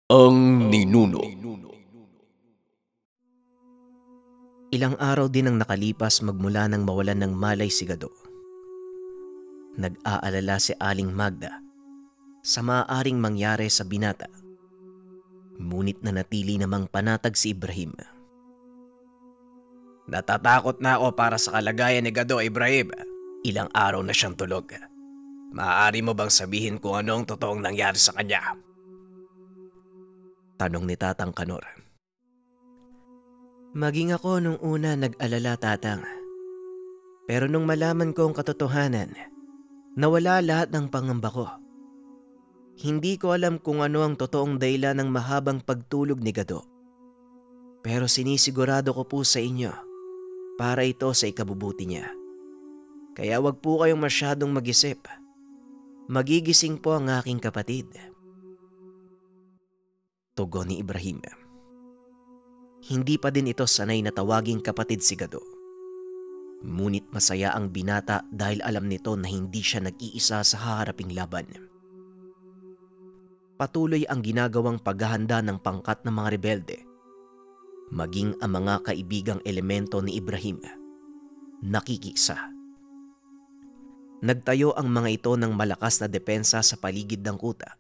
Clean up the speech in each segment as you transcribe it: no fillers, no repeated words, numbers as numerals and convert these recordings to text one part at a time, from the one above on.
Ang ninuno. Ilang araw din ang nakalipas magmula nang mawalan ng malay si Gado. Nag-aalala si Aling Magda sa maaaring mangyari sa binata. Ngunit nanatili namang panatag si Ibrahim. Natatakot na ako para sa kalagayan ni Gado, Ibrahim. Ilang araw na siyang tulog. Maaari mo bang sabihin kung ano ang totoong nangyari sa kanya? Tanong ni Tatang Kanor. Maging ako nung una nag-alala, Tatang. Pero nung malaman ko ang katotohanan, nawala lahat ng pangamba ko. Hindi ko alam kung ano ang totoong dahilan ng mahabang pagtulog ni Gado. Pero sinisigurado ko po sa inyo para ito sa ikabubuti niya. Kaya wag po kayong masyadong mag-isip. Magigising po ang aking kapatid. Tugon ni Ibrahim. Hindi pa din ito sanay na tawaging kapatid si Gado. Ngunit masaya ang binata dahil alam nito na hindi siya nag-iisa sa haharaping laban. Patuloy ang ginagawang paghahanda ng pangkat ng mga rebelde. Maging ang mga kaibigang elemento ni Ibrahim. Nakikiisa. Nagtayo ang mga ito ng malakas na depensa sa paligid ng kuta.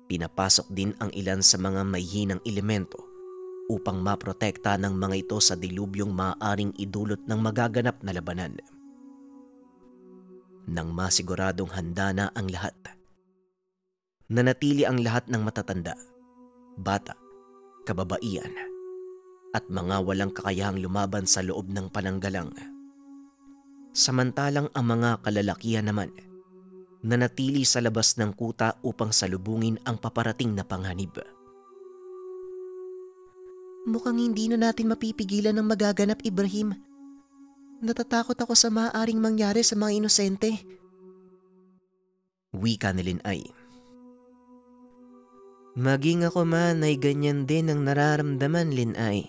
Pinapasok din ang ilan sa mga mahihinang elemento upang maprotekta ng mga ito sa dilubyong maaaring idulot ng magaganap na labanan. Nang masiguradong handa na ang lahat, nanatili ang lahat ng matatanda, bata, kababaihan, at mga walang kakayahang lumaban sa loob ng pananggalang. Samantalang ang mga kalalakihan naman, nanatili sa labas ng kuta upang salubungin ang paparating na panganib. Mukhang hindi na natin mapipigilan ang magaganap, Ibrahim. Natatakot ako sa maaaring mangyari sa mga inosente. Wika ni Linay. Maging ako man ay ganyan din ang nararamdaman, Linay.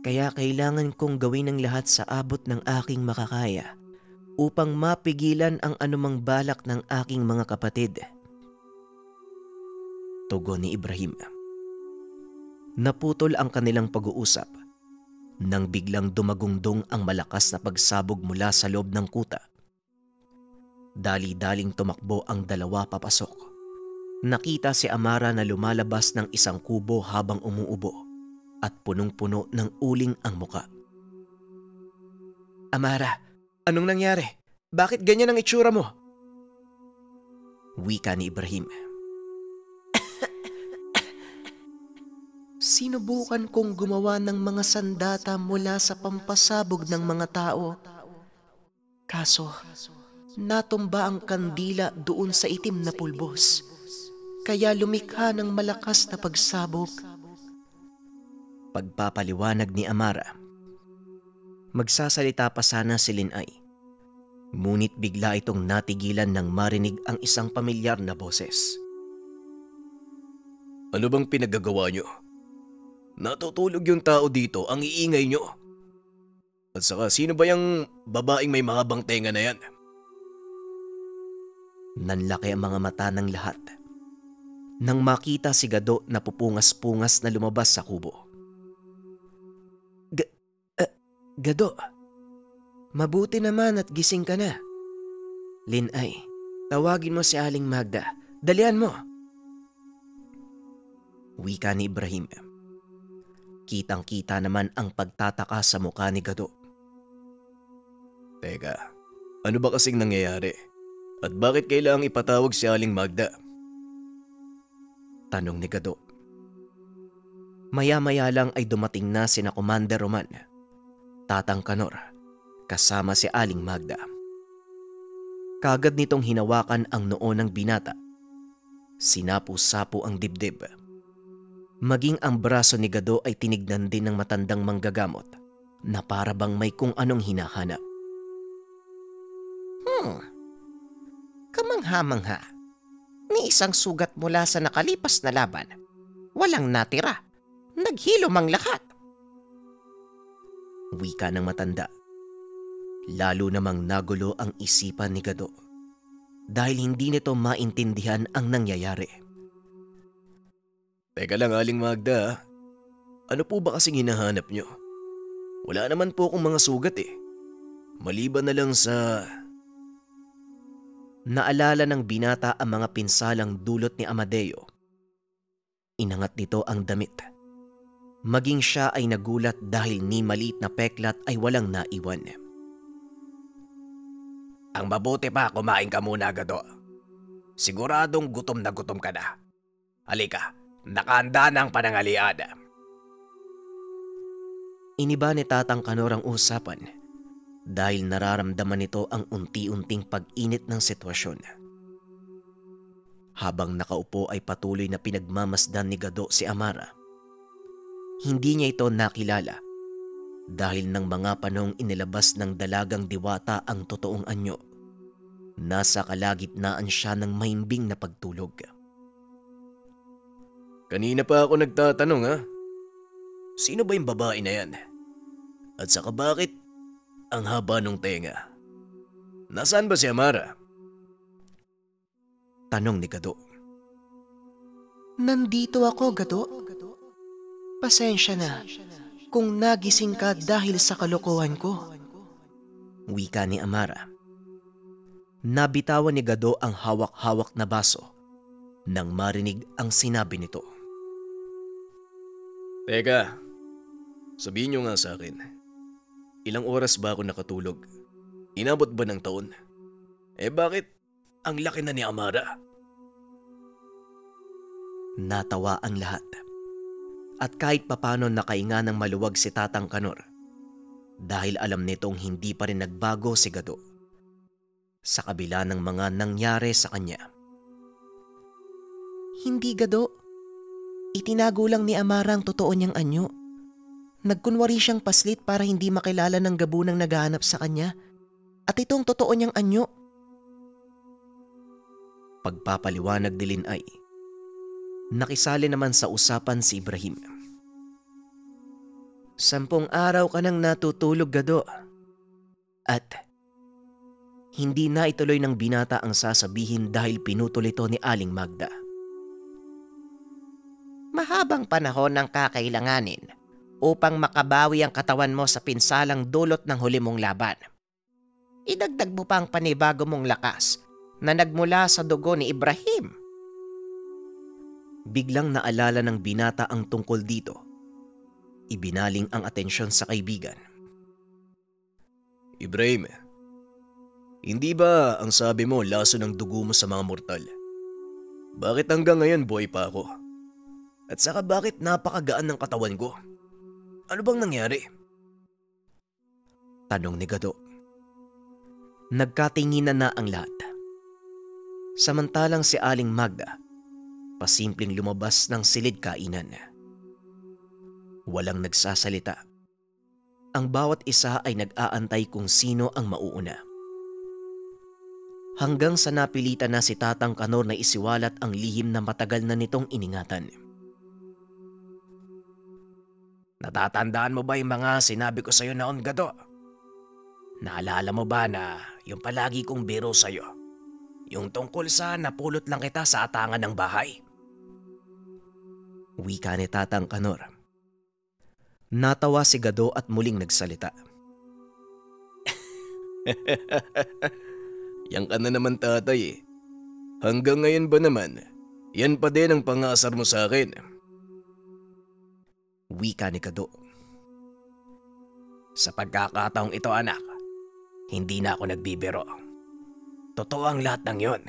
Kaya kailangan kong gawin ang lahat sa abot ng aking makakaya upang mapigilan ang anumang balak ng aking mga kapatid. Tugon ni Ibrahim. Naputol ang kanilang pag-uusap nang biglang dumagungdong ang malakas na pagsabog mula sa loob ng kuta. Dali-daling tumakbo ang dalawa papasok. Nakita si Amara na lumalabas ng isang kubo habang umuubo at punong-puno ng uling ang muka. Amara, anong nangyari? Bakit ganyan ang itsura mo? Wika ni Ibrahim. Sinubukan kong gumawa ng mga sandata mula sa pampasabog ng mga tao. Kaso, natumba ang kandila doon sa itim na pulbos. Kaya lumikha ng malakas na pagsabog. Pagpapaliwanag ni Amara. Magsasalita pa sana si Linay. Ngunit bigla itong natigilan nang marinig ang isang pamilyar na boses. Ano bang pinagagawa niyo? Natutulog yung tao dito, ang iingay niyo. At saka sino ba yung babaeng may mahabang tenga na yan? Nanlaki ang mga mata ng lahat nang makita si Gado na pupungas-pungas na lumabas sa kubo. Gado, mabuti naman at gising ka na. Linay, tawagin mo si Aling Magda. Dalian mo. Wika ni Ibrahim. Kitang-kita naman ang pagtataka sa mukha ni Gado. Teka, ano ba kasing nangyayari? At bakit kailangang ipatawag si Aling Magda? Tanong ni Gado. Maya-maya lang ay dumating na sina Commander Roman, Tatang Kanor, kasama si Aling Magda. Kagad nitong hinawakan ang noo ng binata. Sinapu-sapu ang dibdib. Maging ang braso ni Gado ay tinignan din ng matandang manggagamot na para bang may kung anong hinahanap. Kamangha-mangha. Ni isang sugat mula sa nakalipas na laban. Walang natira. Naghilom ang lahat. Wika ng matanda. Lalo namang nagulo ang isipan ni Gado dahil hindi nito maintindihan ang nangyayari. Teka lang, Aling Magda, ah. Ano po ba kasing hinahanap nyo? Wala naman po akong mga sugat eh. Maliban na lang sa... Naalala ng binata ang mga pinsalang dulot ni Amadeo. Inangat nito ang damit. Maging siya ay nagulat dahil ni maliit na peklat ay walang naiwan. Ang mabuti pa, kumain ka muna, Gado. Siguradong gutom na gutom ka na. Halika, nakahanda na ang panangalian. Iniba ni Tatang Kanor ang usapan dahil nararamdaman nito ang unti-unting pag-init ng sitwasyon. Habang nakaupo ay patuloy na pinagmamasdan ni Gado si Amara. Hindi niya ito nakilala dahil ng mga panong inilabas ng dalagang diwata ang totoong anyo. Nasa kalagitnaan siya ng mahimbing na pagtulog. Kanina pa ako nagtatanong ha. Sino ba yung babae na yan? At saka bakit ang haba nung tenga? Nasaan ba si Amara? Tanong ni Gado. Nandito ako, Gado. Pasensya na kung nagising ka dahil sa kalokohan ko. Wika ni Amara. Nabitawan ni Gado ang hawak-hawak na baso nang marinig ang sinabi nito. Teka, sabihin nyo nga sa akin, ilang oras ba ako nakatulog? Inabot ba ng taon? Bakit ang laki na ni Amara? Natawa ang lahat. At kahit papano nakainga ng maluwag si Tatang Kanor dahil alam nitong hindi pa rin nagbago si Gado sa kabila ng mga nangyari sa kanya. Hindi, Gado. Itinago lang ni Amara ang totoo niyang anyo. Nagkunwari siyang paslit para hindi makilala ng gabunang naghahanap sa kanya. At itong totoo niyang anyo. Pagpapaliwanag ni Linay, nakisali naman sa usapan si Ibrahim. 10 araw ka nang natutulog, Gado. At hindi na ituloy ng binata ang sasabihin dahil pinutol ito ni Aling Magda. Mahabang panahon ang kakailanganin upang makabawi ang katawan mo sa pinsalang dulot ng huli mong laban. Idagdag mo pa ang panibago mong lakas na nagmula sa dugo ni Ibrahim. Biglang naalala ng binata ang tungkol dito. Ibinaling ang atensyon sa kaibigan. Ibrahim, hindi ba ang sabi mo laso ng dugo mo sa mga mortal? Bakit hanggang ngayon buhay pa ako? At saka bakit napakagaan ng katawan ko? Ano bang nangyari? Tanong ni Gado. Nagkatinginan na ang lahat. Samantalang si Aling Magda, pasimpleng lumabas ng silid kainan. Walang nagsasalita. Ang bawat isa ay nag-aantay kung sino ang mauuna. Hanggang sa napilitan na si Tatang Kanor na isiwalat ang lihim na matagal na nitong iningatan. Natatandaan mo ba yung mga sinabi ko sa'yo noon, Gado? Naalala mo ba na yung palagi kong biro sa'yo? Yung tungkol sa napulot lang kita sa atangan ng bahay? Wika ni Tatang Kanor. Natawa si Gado at muling nagsalita. Yan ka na naman, tatay eh. Hanggang ngayon ba naman, yan pa din ang pangasar mo sa akin? Wika ni Gado. Sa pagkakataong ito, anak, hindi na ako nagbibiro. Totoo ang lahat ng yon.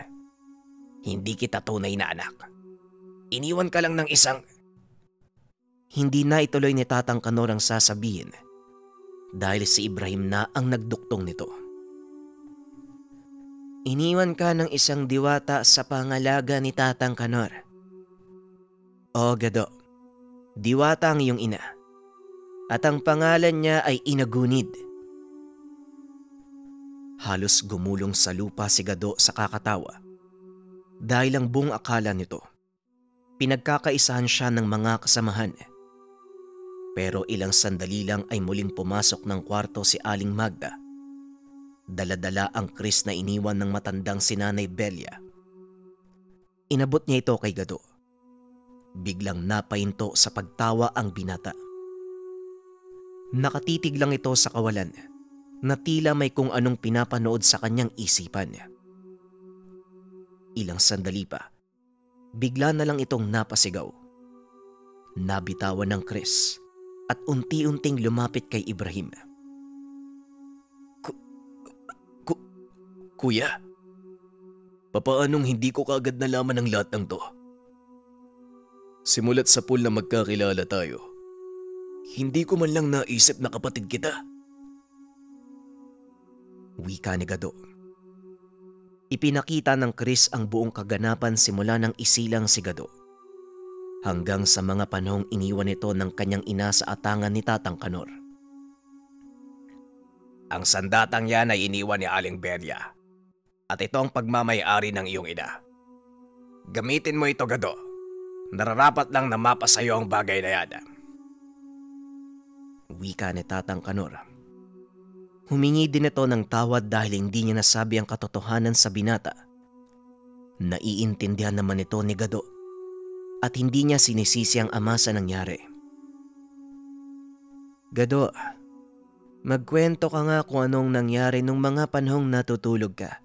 Hindi kita tunay na anak. Iniwan ka lang ng isang... Hindi na ituloy ni Tatang Kanor ang sasabihin dahil si Ibrahim na ang nagduktong nito. Iniwan ka ng isang diwata sa pangalaga ni Tatang Kanor. O Gado, diwata ang iyong ina at ang pangalan niya ay Inagunid. Halos gumulong sa lupa si Gado sa kakatawa dahil ang buong akala nito pinagkakaisahan siya ng mga kasamahan. Pero ilang sandali lang ay muling pumasok ng kwarto si Aling Magda. Dala-dala ang kris na iniwan ng matandang si Nanay Belia. Inabot niya ito kay Gado. Biglang napahinto sa pagtawa ang binata. Nakatitig lang ito sa kawalan na tila may kung anong pinapanood sa kanyang isipan. Ilang sandali pa, bigla na lang itong napasigaw. Nabitawan ng Chris at unti-unting lumapit kay Ibrahim. Kuya, papaanong hindi ko kaagad nalaman ang lahat ng to? Simulat sa pool na magkakilala tayo, hindi ko man lang naisip na kapatid kita. Wika ni Gado. Ipinakita ng Chris ang buong kaganapan simula ng isilang si Gado hanggang sa mga panahong iniwan nito ng kanyang ina sa atangan ni Tatang Kanor. Ang sandatang yan ay iniwan ni Aling Belia at ito ang pagmamay-ari ng iyong ina. Gamitin mo ito, Gado. Nararapat lang na mapasayo ang bagay na yan. Wika ni Tatang Kanor. Humingi din ito ng tawad dahil hindi niya nasabi ang katotohanan sa binata. Naiintindihan naman ito ni Gado at hindi niya sinisisi ang ama sa nangyari. Gado, magkwento ka nga kung anong nangyari nung mga panahong natutulog ka.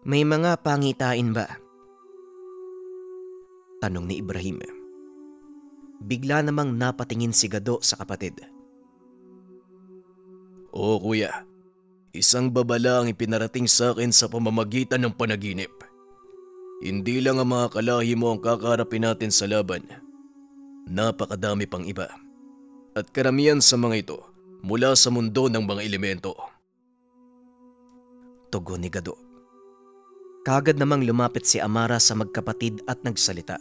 May mga pangitain ba? Tanong ni Ibrahim. Bigla namang napatingin si Gado sa kapatid. Oo kuya, isang babala ang ipinarating sa akin sa pamamagitan ng panaginip. Hindi lang ang mga kalahi mo ang kakaharapin natin sa laban. Napakadami pang iba. At karamihan sa mga ito mula sa mundo ng mga elemento. Tugon ni Gado. Kagad namang lumapit si Amara sa magkapatid at nagsalita.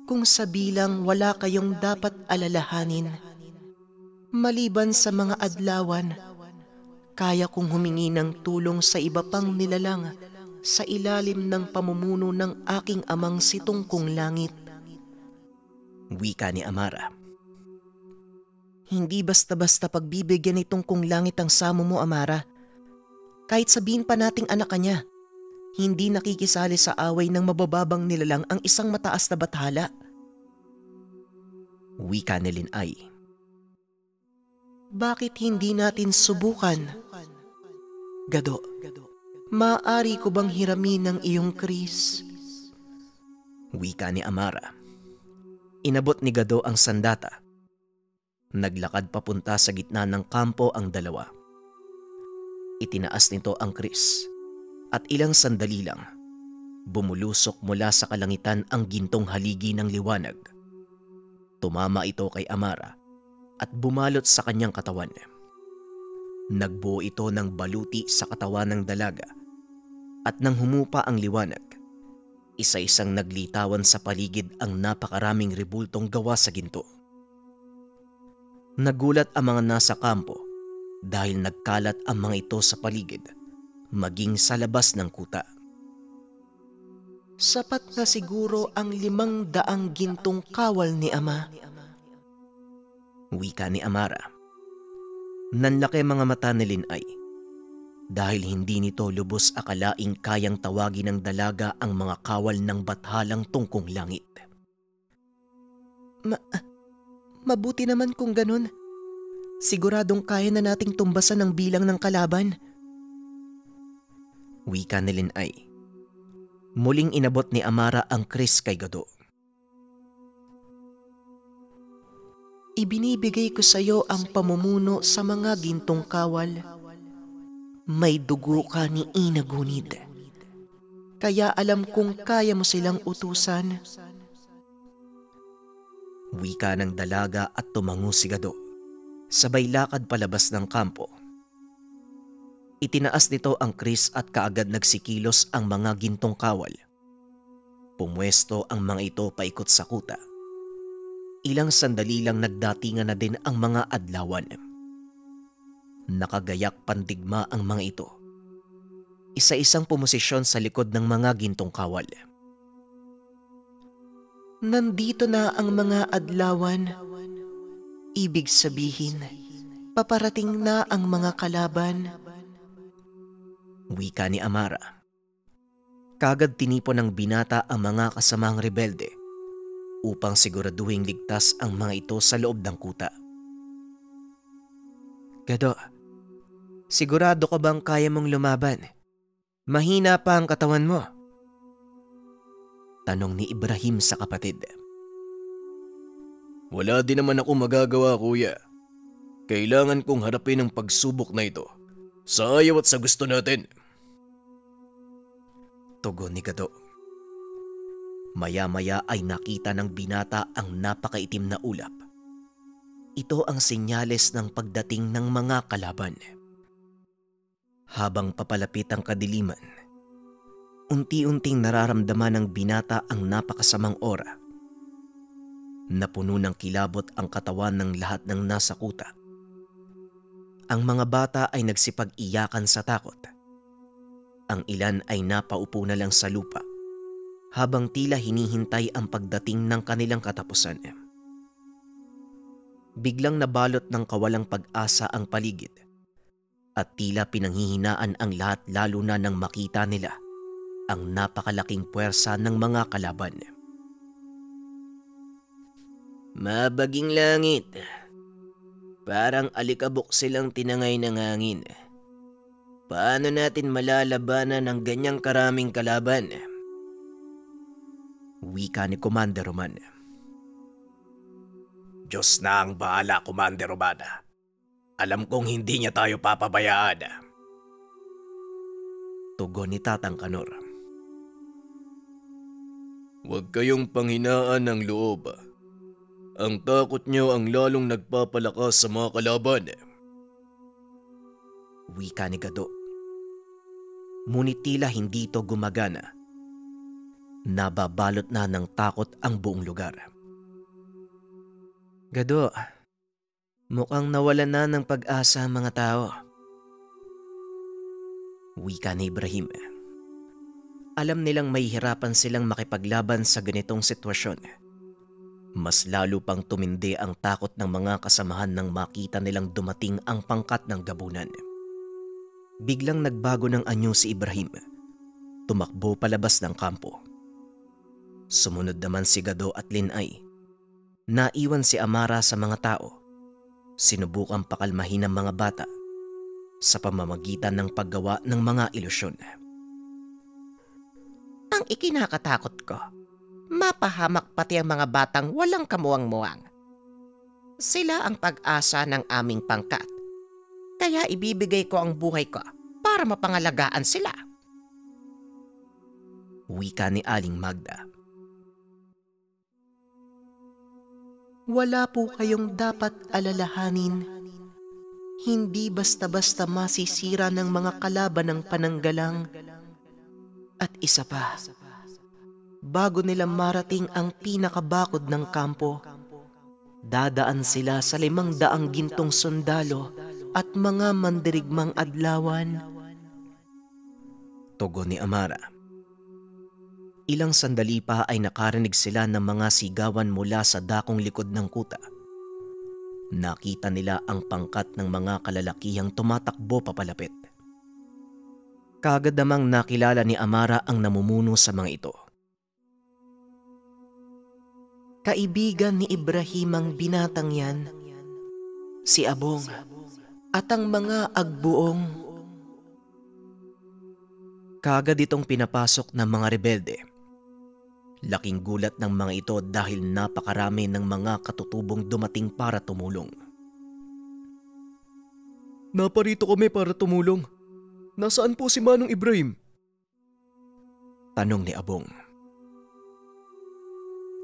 Kung sa bilang wala kayong dapat alalahanin, maliban sa mga adlawan, kaya kong humingi ng tulong sa iba pang nilalang sa ilalim ng pamumuno ng aking amang si Tungkong Langit. Wika ni Amara. Hindi basta-basta pagbibigyan ni Tungkong Langit ang samo mo, Amara. Kahit sabihin pa nating anak ka niya, hindi nakikisali sa away ng mabababang nilalang ang isang mataas na bathala. Wika ni Linay. Bakit hindi natin subukan? Gado, maaari ko bang hiramin ng iyong Chris? Wika ni Amara. Inabot ni Gado ang sandata. Naglakad papunta sa gitna ng kampo ang dalawa. Itinaas nito ang Chris at ilang sandali lang, bumulusok mula sa kalangitan ang gintong haligi ng liwanag. Tumama ito kay Amara at bumalot sa kanyang katawan. Nagbuo ito ng baluti sa katawan ng dalaga at nang humupa ang liwanag, isa-isang naglitawan sa paligid ang napakaraming rebultong gawa sa ginto. Nagulat ang mga nasa kampo dahil nagkalat ang mga ito sa paligid, maging sa labas ng kuta. Sapat na siguro ang 500 gintong kawal ni Ama. Wika ni Amara. Nanlaki mga mata ni Linay dahil hindi nito lubos akalaing kayang tawagin ng dalaga ang mga kawal ng bathalang Tungkong Langit. Mabuti naman kung ganun. Siguradong kaya na nating tumbasan ang bilang ng kalaban. Wika ni Linay. Muling inabot ni Amara ang Chris kay Gado. Ibinibigay ko sa iyo ang pamumuno sa mga gintong kawal. May dugo ka ni Inagunid. Kaya alam kong kaya mo silang utusan. Wika ng dalaga at tumango si Gado. Sabay lakad palabas ng kampo. Itinaas nito ang Chris at kaagad nagsikilos ang mga gintong kawal. Pumwesto ang mga ito paikot sa kuta. Ilang sandali lang nagdatingan na din ang mga adlawan. Nakagayak pandigma ang mga ito. Isa-isang pumosisyon sa likod ng mga gintong kawal. Nandito na ang mga adlawan. Ibig sabihin, paparating na ang mga kalaban. Wika ni Amara. Kagad tinipon ng binata ang mga kasamang rebelde upang siguraduhing ligtas ang mga ito sa loob ng kuta. Gado, sigurado ka bang kaya mong lumaban? Mahina pa ang katawan mo. Tanong ni Ibrahim sa kapatid. Wala din naman ako magagawa, kuya. Kailangan kong harapin ang pagsubok na ito sa ayaw at sa gusto natin. Tugon ni Gado. Maya-maya ay nakita ng binata ang napakaitim na ulap. Ito ang senyales ng pagdating ng mga kalaban. Habang papalapit ang kadiliman, unti-unting nararamdaman ng binata ang napakasamang aura. Napuno ng kilabot ang katawan ng lahat ng nasa kuta. Ang mga bata ay nagsipag-iyakan sa takot. Ang ilan ay napaupo na lang sa lupa habang tila hinihintay ang pagdating ng kanilang katapusan. Biglang nabalot ng kawalang pag-asa ang paligid at tila pinanghihinaan ang lahat, lalo na nang makita nila ang napakalaking puwersa ng mga kalaban. Mabaging langit. Parang alikabok silang tinangay ng hangin. Paano natin malalabanan ng ganyang karaming kalaban? Wika ni Commander Roman. Diyos na ang bahala, Commander Romana. Alam kong hindi niya tayo papabayaan. Tugon ni Tatang Kanor. Huwag kayong panghinaan ng loob. Ang takot niyo ang lalong nagpapalakas sa mga kalaban. Wika ni Gado. Ngunit tila hindi ito gumagana. Nababalot na ng takot ang buong lugar. Gado, mukhang nawalan na ng pag-asa ang mga tao. Wika ni Ibrahim. Alam nilang mahihirapan silang makipaglaban sa ganitong sitwasyon. Mas lalo pang tumindi ang takot ng mga kasamahan nang makita nilang dumating ang pangkat ng gabunan. Biglang nagbago ng anyo si Ibrahim. Tumakbo palabas ng kampo. Sumunod naman si Gado at Linay. Naiwan si Amara sa mga tao. Sinubukang pakalmahin ng mga bata sa pamamagitan ng paggawa ng mga ilusyon. Ang ikinakatakot ko, mapahamak pati ang mga batang walang kamuwang-muwang. Sila ang pag-asa ng aming pangkat. Kaya ibibigay ko ang buhay ko para mapangalagaan sila. Wika ni Aling Magda. Wala po kayong dapat alalahanin. Hindi basta-basta masisira ng mga kalaban ng pananggalang. At isa pa, bago nila marating ang pinakabakod ng kampo, dadaan sila sa 500 gintong sundalo at mga mandirigmang adlawan. Tugon ni Amara. Ilang sandali pa ay nakarinig sila ng mga sigawan mula sa dakong likod ng kuta. Nakita nila ang pangkat ng mga kalalakihang tumatakbo papalapit. Kaagad namang nakilala ni Amara ang namumuno sa mga ito. Kaibigan ni Ibrahim ang binatang yan, si Abong, at ang mga agbuong. Kaagad itong pinapasok ng mga rebelde. Laking gulat ng mga ito dahil napakarami ng mga katutubong dumating para tumulong. Naparito kami para tumulong. Nasaan po si Manong Ibrahim? Tanong ni Abong.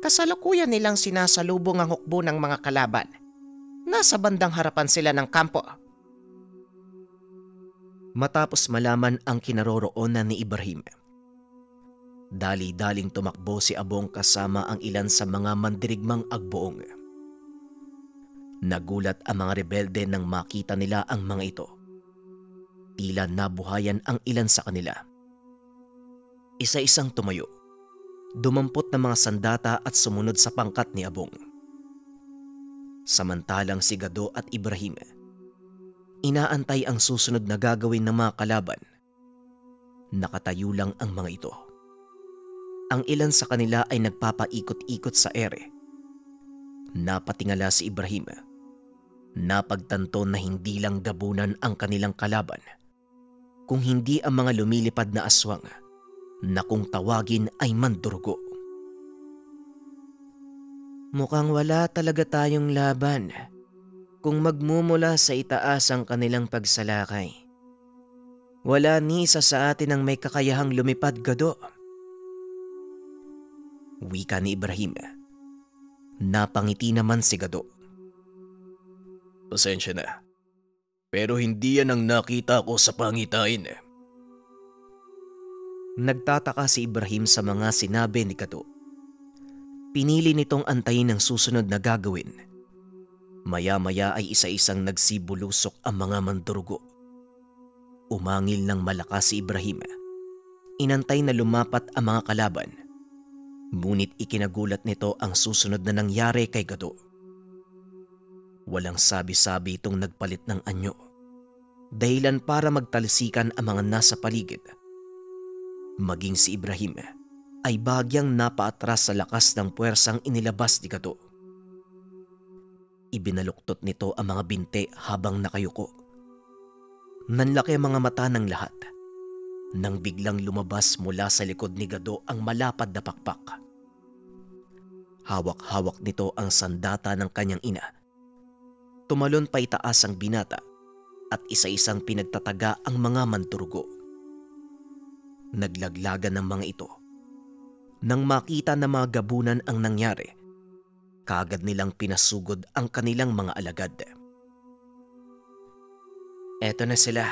Kasalukuyan nilang sinasalubong ang hukbo ng mga kalaban. Nasa bandang harapan sila ng kampo. Matapos malaman ang kinaroroonan ni Ibrahim, dali-daling tumakbo si Abong kasama ang ilan sa mga mandirigmang agbuong. Nagulat ang mga rebelde nang makita nila ang mga ito. Tila nabuhayan ang ilan sa kanila. Isa-isang tumayo, dumampot ng mga sandata at sumunod sa pangkat ni Abong. Samantalang si Gado at Ibrahim, inaantay ang susunod na gagawin ng mga kalaban. Nakatayo lang ang mga ito. Ang ilan sa kanila ay nagpapaikot-ikot sa ere. Napatingala si Ibrahim. Napagtanto na hindi lang gabunan ang kanilang kalaban, kung hindi ang mga lumilipad na aswang na kung tawagin ay mandurugo. Mukhang wala talaga tayong laban kung magmumula sa itaas ang kanilang pagsalakay. Wala ni isa sa atin ang may kakayahang lumipad, Gado. Wika ni Ibrahim. Napangiti naman si Gado. Pasensya na. Pero hindi yan ang nakita ko sa pangitain. Nagtataka si Ibrahim sa mga sinabi ni Gado. Pinili nitong antayin ang susunod na gagawin. Maya-maya ay isa-isang nagsibulusok ang mga mandurugo. Umangil ng malakas si Ibrahim. Inantay na lumapat ang mga kalaban. Ngunit ikinagulat nito ang susunod na nangyari kay Gado. Walang sabi-sabi itong nagpalit ng anyo. Dahilan para magtalsikan ang mga nasa paligid. Maging si Ibrahim ay bahagyang napaatras sa lakas ng puwersang inilabas ni Gado. Ibinaluktot nito ang mga binte habang nakayuko. Nanlaki ang mga mata ng lahat nang biglang lumabas mula sa likod ni Gado ang malapad na pakpak. Hawak-hawak nito ang sandata ng kanyang ina. Tumalon pa itaas ang binata at isa-isang pinagtataga ang mga mandurugo. Naglaglagan ng mga ito. Nang makita ng mga gabunan ang nangyari, kaagad nilang pinasugod ang kanilang mga alagad. Eto na sila.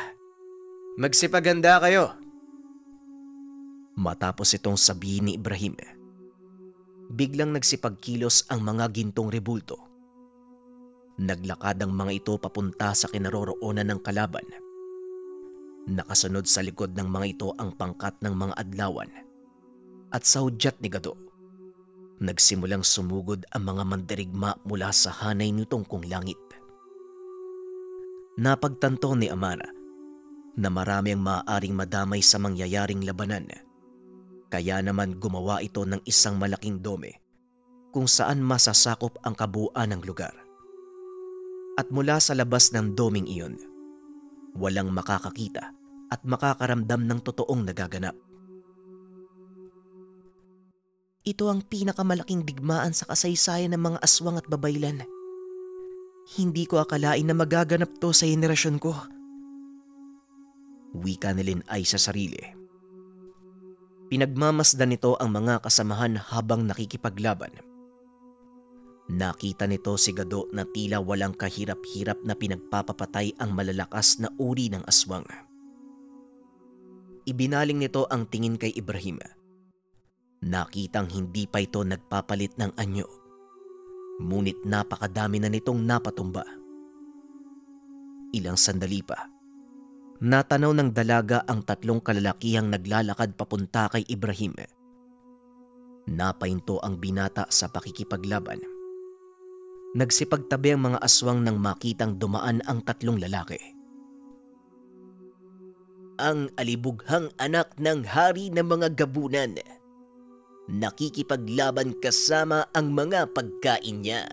Magsipaganda kayo. Matapos itong sabihin ni Ibrahim, biglang nagsipagkilos ang mga gintong rebulto. Naglakad ang mga ito papunta sa kinaroroonan ng kalaban. Nakasunod sa likod ng mga ito ang pangkat ng mga adlawan. At sa hudyat ni Gado, nagsimulang sumugod ang mga mandirigma mula sa hanay nitong kung langit. Napagtanto ni Amara na marami ang maaaring madamay sa mangyayaring labanan. Kaya naman gumawa ito ng isang malaking dome kung saan masasakop ang kabuuan ng lugar. At mula sa labas ng doming iyon, walang makakakita at makakaramdam ng totoong nagaganap. Ito ang pinakamalaking digmaan sa kasaysayan ng mga aswang at babaylan. Hindi ko akalain na magaganap to sa henerasyon ko. Wika ni Linay sa sarili. Pinagmamasdan nito ang mga kasamahan habang nakikipaglaban. Nakita nito si Gado na tila walang kahirap-hirap na pinagpapapatay ang malalakas na uri ng aswang. Ibinaling nito ang tingin kay Ibrahim. Nakitang hindi pa ito nagpapalit ng anyo. Ngunit napakadami na nitong napatumba. Ilang sandali pa, natanaw ng dalaga ang tatlong kalalakihang naglalakad papunta kay Ibrahim. Napahinto ang binata sa pakikipaglaban. Nagsipagtabi ang mga aswang nang makitang dumaan ang tatlong lalaki. Ang alibughang anak ng hari ng mga gabunan. Nakikipaglaban kasama ang mga pagkain niya.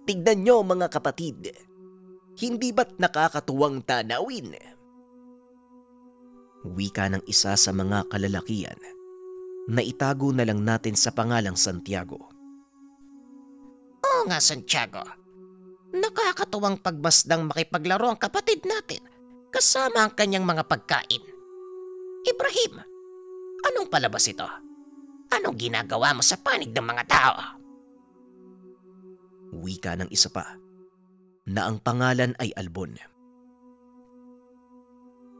Tignan nyo mga kapatid. Hindi ba't nakakatuwang tanawin? Wika ng isa sa mga kalalakian na itago na lang natin sa pangalang Santiago. Oo nga, Santiago. Nakakatuwang pagmasdang makipaglaro ang kapatid natin kasama ang kanyang mga pagkain. Ibrahim, anong palabas ito? Anong ginagawa mo sa panig ng mga tao? Wika ng isa pa na ang pangalan ay Albon.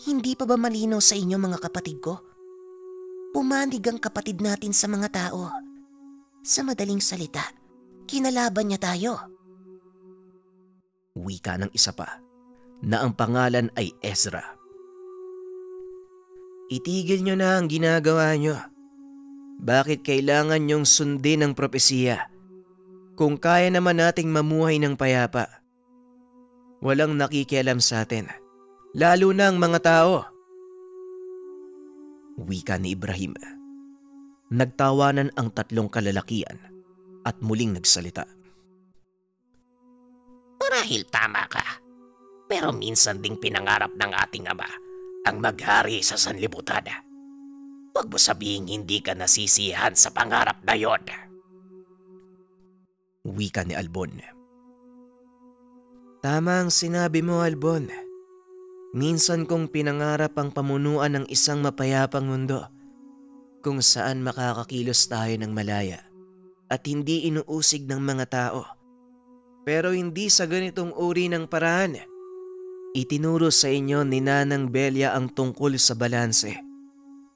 Hindi pa ba malinaw sa inyo mga kapatid ko? Pumanig ang kapatid natin sa mga tao. Sa madaling salita, kinalaban niya tayo. Wika ng isa pa na ang pangalan ay Ezra. Itigil nyo na ang ginagawa nyo. Bakit kailangan nyong sundin ang propesiya? Kung kaya naman nating mamuhay ng payapa. Walang nakikialam sa atin, lalo na ang mga tao. Wika ni Ibrahim. Nagtawanan ang tatlong kalalakian at muling nagsalita. Marahil tama ka. Pero minsan ding pinangarap ng ating ama ang maghari sa sanlibutan. Huwag mo sabihing hindi ka nasisiyahan sa pangarap na yon. Wika ni Albon. Tama ang sinabi mo, Albon. Minsan kong pinangarap ang pamunuan ng isang mapayapang mundo kung saan makakakilos tayo ng malaya at hindi inuusig ng mga tao. Pero hindi sa ganitong uri ng paraan. Itinuro sa inyo ni Nanang Belia ang tungkol sa balanse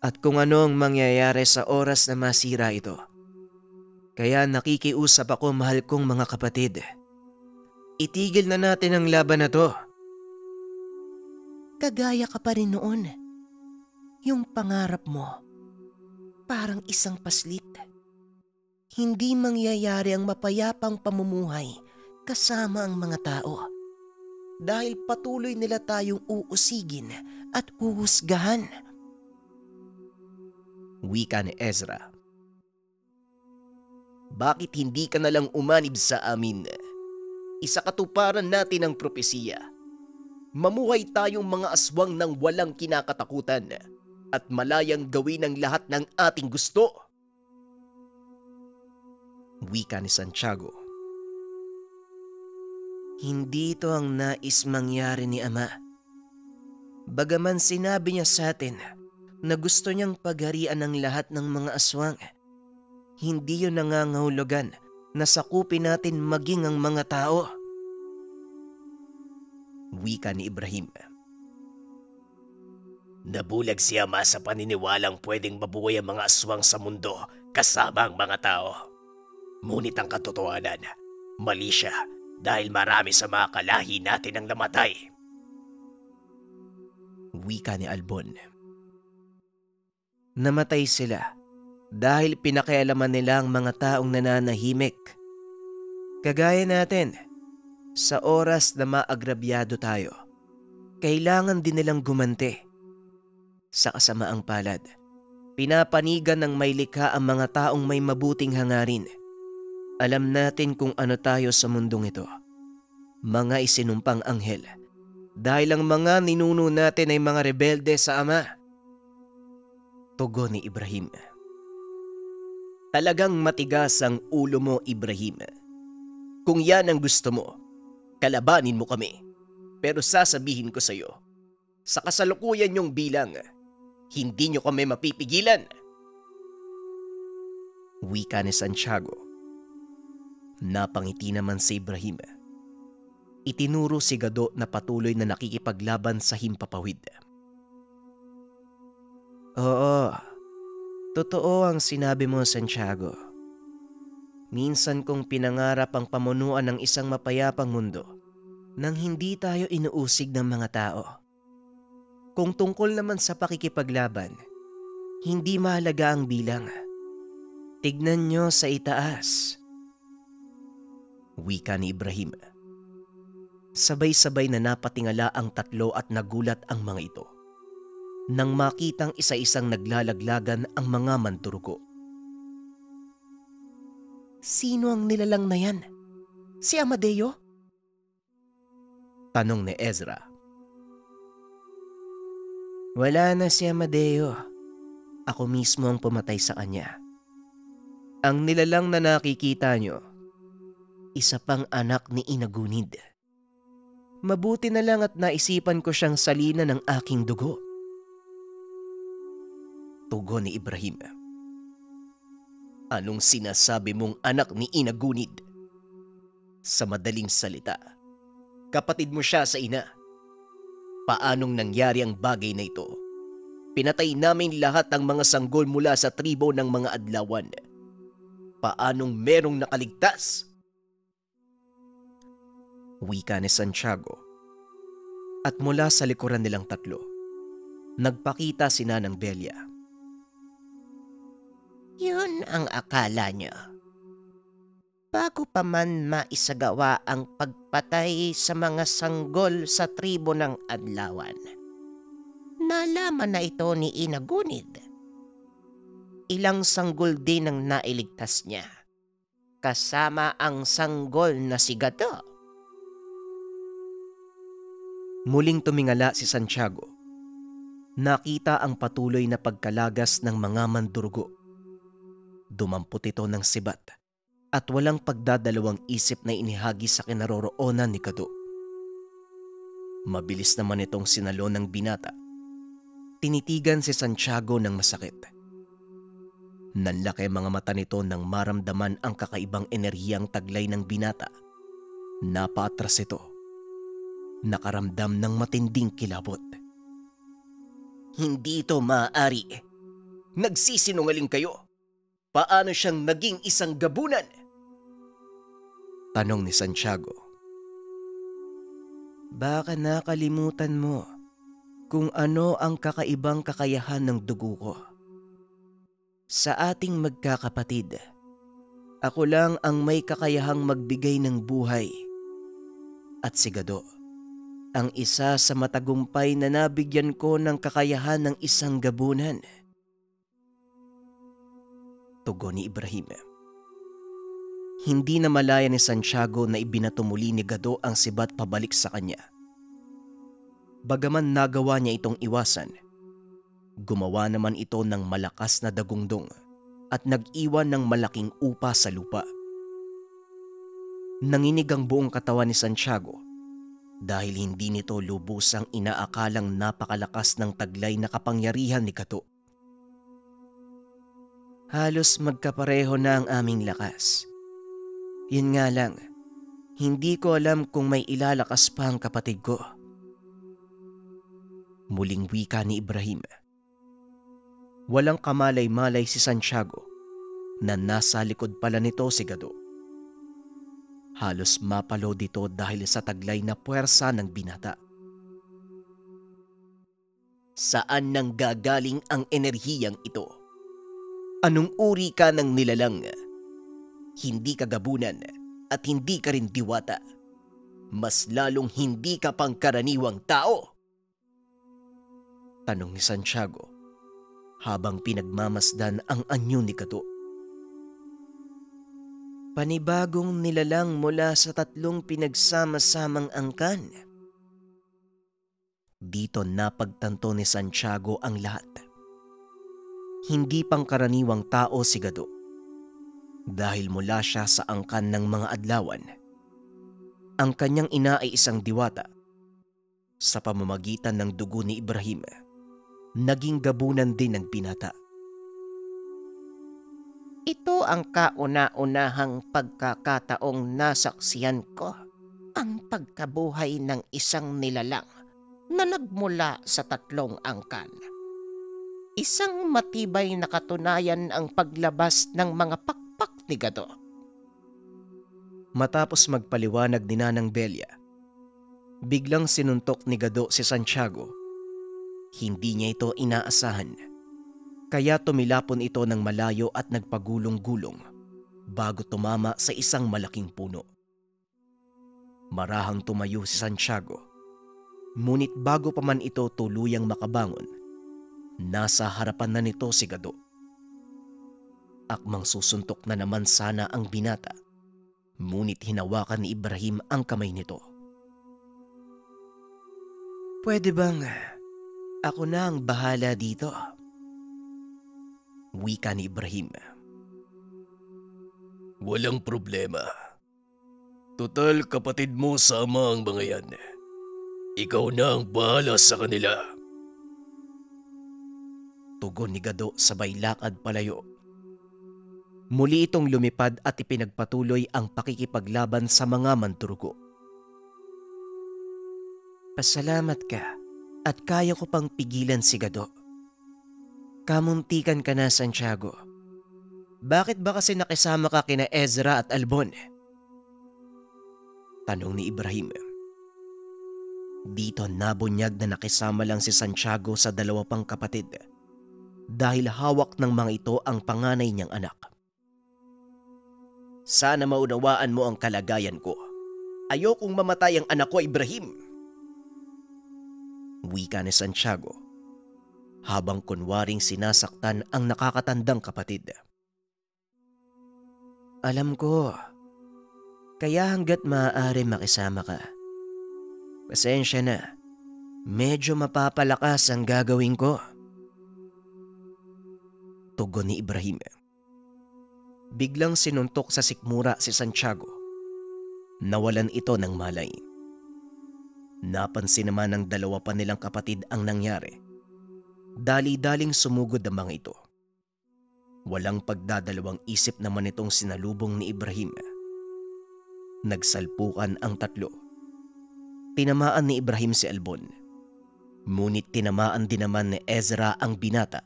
at kung ano ang mangyayari sa oras na masira ito. Kaya nakikiusap ako, mahal kong mga kapatid. Itigil na natin ang laban na to. Kagaya ka pa rin noon. Yung pangarap mo, parang isang paslit. Hindi mangyayari ang mapayapang pamumuhay kasama ang mga tao. Dahil patuloy nila tayong uusigin at huhusgahan. Wika ni Ezra. Bakit hindi ka nalang umanib sa amin? Isakatuparan natin ang propesiya. Mamuhay tayong mga aswang ng walang kinakatakutan at malayang gawin ang lahat ng ating gusto. Wika ni Santiago. Hindi ito ang nais mangyari ni Ama. Bagaman sinabi niya sa atin na gusto niyang pagharian ang lahat ng mga aswang, hindi yun nangangahulugan na sakupin natin maging ang mga tao. Wika ni Ibrahim. Nabulag si Ama sa paniniwalang pwedeng mabuhay ang mga aswang sa mundo kasama ang mga tao. Ngunit ang katotohanan, mali siya dahil marami sa mga kalahi natin ang namatay. Wika ni Albon. Namatay sila dahil pinakialaman nila ang mga taong nananahimik. Kagaya natin, sa oras na maagrabyado tayo, kailangan din nilang gumanti. Sa kasamaang palad, pinapanigan ng may likha ang mga taong may mabuting hangarin. Alam natin kung ano tayo sa mundong ito. Mga isinumpang anghel. Dahil ang mga ninuno natin ay mga rebelde sa Ama. Tugon ni Ibrahim. Talagang matigas ang ulo mo, Ibrahim. Kung yan ang gusto mo, kalabanin mo kami. Pero sasabihin ko sa iyo, sa kasalukuyan niyong bilang, hindi niyo kami mapipigilan. Wika ni Santiago. Napangiti naman si Ibrahim. Itinuro si Gado na patuloy na nakikipaglaban sa himpapawid. Oo, totoo ang sinabi mo, Santiago. Minsan kong pinangarap ang pamunuan ng isang mapayapang mundo nang hindi tayo inuusig ng mga tao. Kung tungkol naman sa pakikipaglaban, hindi mahalaga ang bilang. Tignan nyo sa itaas. Wika ni Ibrahim. Sabay-sabay na napatingala ang tatlo at nagulat ang mga ito nang makitang isa-isang naglalaglagan ang mga manturuko. Sino ang nilalang na yan? Si Amadeo? Tanong ni Ezra. Wala na si Amadeo. Ako mismo ang pumatay sa kanya. Ang nilalang na nakikita nyo, isa pang anak ni Inagunid. Mabuti na lang at naisipan ko siyang salina ng aking dugo. Tugon ni Ibrahim. Anong sinasabi mong anak ni Inagunid? Sa madaling salita, kapatid mo siya sa ina. Paanong nangyari ang bagay na ito? Pinatay namin lahat ang mga sanggol mula sa tribo ng mga adlawan. Paanong merong nakaligtas? Wika ni Santiago. At mula sa likuran nilang tatlo, nagpakita si Nanang Belia. Yun ang akala niyo. Bago pa man maisagawa ang pagpatay sa mga sanggol sa tribo ng adlawan, nalaman na ito ni Inagunid ilang sanggol din ang nailigtas niya, kasama ang sanggol na si Gado. Muling tumingala si Santiago. Nakita ang patuloy na pagkalagas ng mga mandurugo. Dumampot ito ng sibat at walang pagdadalawang isip na inihagi sa kinaroroonan ni Gado. Mabilis naman itong sinalo ng binata. Tinitigan si Santiago ng masakit. Nanlaki mga mata nito nang maramdaman ang kakaibang enerhiyang taglay ng binata. Napaatras ito. Nakaramdam ng matinding kilabot. Hindi ito maaari. Nagsisinungaling kayo. Paano siyang naging isang gabunan? Tanong ni Santiago. Baka nakalimutan mo kung ano ang kakaibang kakayahan ng dugo ko. Sa ating magkakapatid, ako lang ang may kakayahang magbigay ng buhay. At si Gado, ang isa sa matagumpay na nabigyan ko ng kakayahan ng isang gabunan. Tugon ni Ibrahim. Hindi na malaya ni Santiago na ibinato muli ni Gado ang sibat pabalik sa kanya. Bagaman nagawa niya itong iwasan, gumawa naman ito ng malakas na dagungdong at nag-iwan ng malaking upa sa lupa. Nanginig ang buong katawan ni Santiago dahil hindi nito lubusang inaakalang napakalakas ng taglay na kapangyarihan ni Gado. Halos magkapareho na ang aming lakas. Yun nga lang, hindi ko alam kung may ilalakas pa ang kapatid ko. Muling wika ni Ibrahim. Walang kamalay-malay si Santiago na nasa likod pala nito si Gado. Halos mapalo dito dahil sa taglay na puwersa ng binata. Saan nang gagaling ang enerhiyang ito? Anong uri ka ng nilalang? Hindi ka gabunan at hindi ka rin diwata. Mas lalong hindi ka pangkaraniwang tao. Tanong ni Santiago habang pinagmamasdan ang anyo ni Gado. Panibagong nilalang mula sa 3 pinagsama-samang angkan. Dito napagtanto ni Santiago ang lahat. Hindi pangkaraniwang tao si Gado dahil mula siya sa angkan ng mga adlawan. Ang kanyang ina ay isang diwata. Sa pamamagitan ng dugo ni Ibrahim, naging gabunan din ng binata. Ito ang kauna-unahang pagkakataong nasaksihan ko, ang pagkabuhay ng isang nilalang na nagmula sa 3 angkan. Isang matibay na katunayan ang paglabas ng mga pakpak ni Gado. Matapos magpaliwanag ni Nanang Belia, biglang sinuntok ni Gado si Santiago. Hindi niya ito inaasahan, kaya tumilapon ito ng malayo at nagpagulong-gulong bago tumama sa isang malaking puno. Marahang tumayo si Santiago, ngunit bago pa man ito tuluyang makabangon, nasa harapan na nito si Gado. Akmang susuntok na naman sana ang binata, ngunit hinawakan ni Ibrahim ang kamay nito. Pwede bang ako na ang bahala dito? Wika ni Ibrahim. Walang problema. Total kapatid mo sama ang mga yan. Ikaw na ang bahala sa kanila. Tugon ni Gado sabay lakad palayo. Muli itong lumipad at ipinagpatuloy ang pakikipaglaban sa mga manturugo. Pasalamat ka at kaya ko pang pigilan si Gado. Kamuntikan ka na, Santiago. Bakit ba kasi nakisama ka kina Ezra at Albon? Tanong ni Ibrahim. Dito nabunyag na nakisama lang si Santiago sa 2 pang kapatid dahil hawak ng mga ito ang panganay niyang anak. Sana maunawaan mo ang kalagayan ko. Ayokong mamatay ang anak ko, Ibrahim. Wika ni Santiago. habang kunwaring sinasaktan ang nakakatandang kapatid. Alam ko, kaya hanggat maaari makisama ka. Pasensya na, medyo mapapalakas ang gagawin ko. Tugon ni Ibrahim. Biglang sinuntok sa sikmura si Santiago. Nawalan ito ng malay. Napansin naman ng dalawa pa nilang kapatid ang nangyari. Dali-daling sumugod ang mga ito. Walang pagdadalawang isip naman itong sinalubong ni Ibrahim. Nagsalpukan ang tatlo. Tinamaan ni Ibrahim si Albon. Ngunit tinamaan din naman ni Ezra ang binata.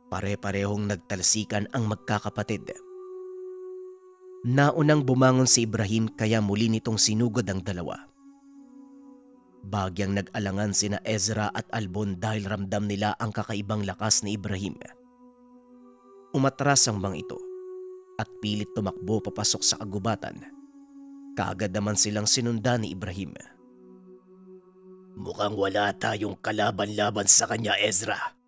Pare-parehong nagtalsikan ang magkakapatid. Naunang bumangon si Ibrahim kaya muli nitong sinugod ang dalawa. Bagyang nag-alangan sina Ezra at Albon dahil ramdam nila ang kakaibang lakas ni Ibrahim. Umatras ang mga ito at pilit tumakbo papasok sa kagubatan. Kaagad naman silang sinundan ni Ibrahim. Mukhang wala tayong kalaban-laban sa kanya, Ezra.